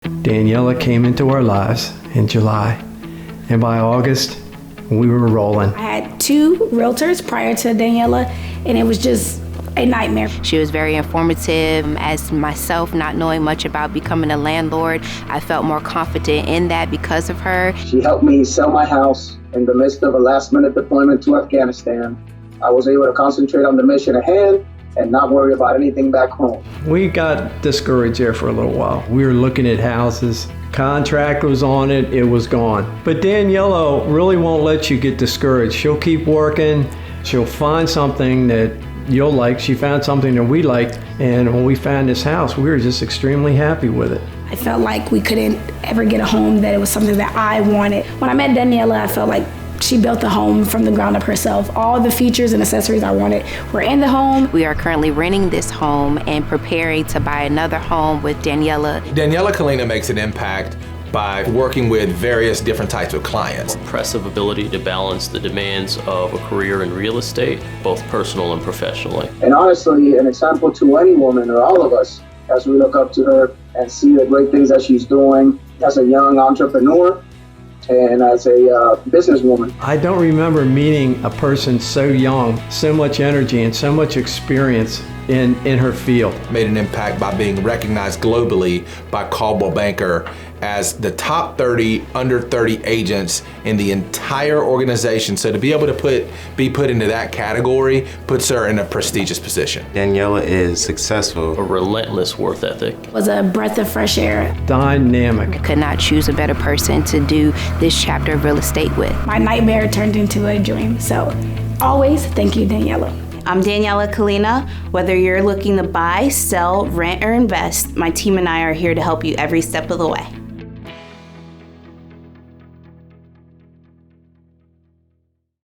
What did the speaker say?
Daniela came into our lives in July, and by August, we were rolling. I had 2 realtors prior to Daniela, and it was just a nightmare. She was very informative. As myself, not knowing much about becoming a landlord, I felt more confident in that because of her. She helped me sell my house in the midst of a last-minute deployment to Afghanistan. I was able to concentrate on the mission at hand and not worry about anything back home. We got discouraged there for a little while. We were looking at houses. Contract was on it, it was gone. But Daniela really won't let you get discouraged. She'll keep working. She'll find something that you'll like. She found something that we liked, and when we found this house, we were just extremely happy with it. I felt like we couldn't ever get a home that it was something that I wanted. When I met Daniela, I felt like she built the home from the ground up herself. All the features and accessories I wanted were in the home. We are currently renting this home and preparing to buy another home with Daniela. Daniela Kalina makes an impact by working with various different types of clients. Impressive ability to balance the demands of a career in real estate, both personal and professionally. And honestly, an example to any woman or all of us as we look up to her and see the great things that she's doing as a young entrepreneur and as a businesswoman. I don't remember meeting a person so young, so much energy and so much experience in her field. Made an impact by being recognized globally by Caldwell Banker as the top 30 under 30 agents in the entire organization. So to be able to be put into that category puts her in a prestigious position. Daniela is successful. A relentless work ethic. It was a breath of fresh air. Dynamic. I could not choose a better person to do this chapter of real estate with. My nightmare turned into a dream. So always thank you, Daniela. I'm Daniela Kalina. Whether you're looking to buy, sell, rent, or invest, my team and I are here to help you every step of the way.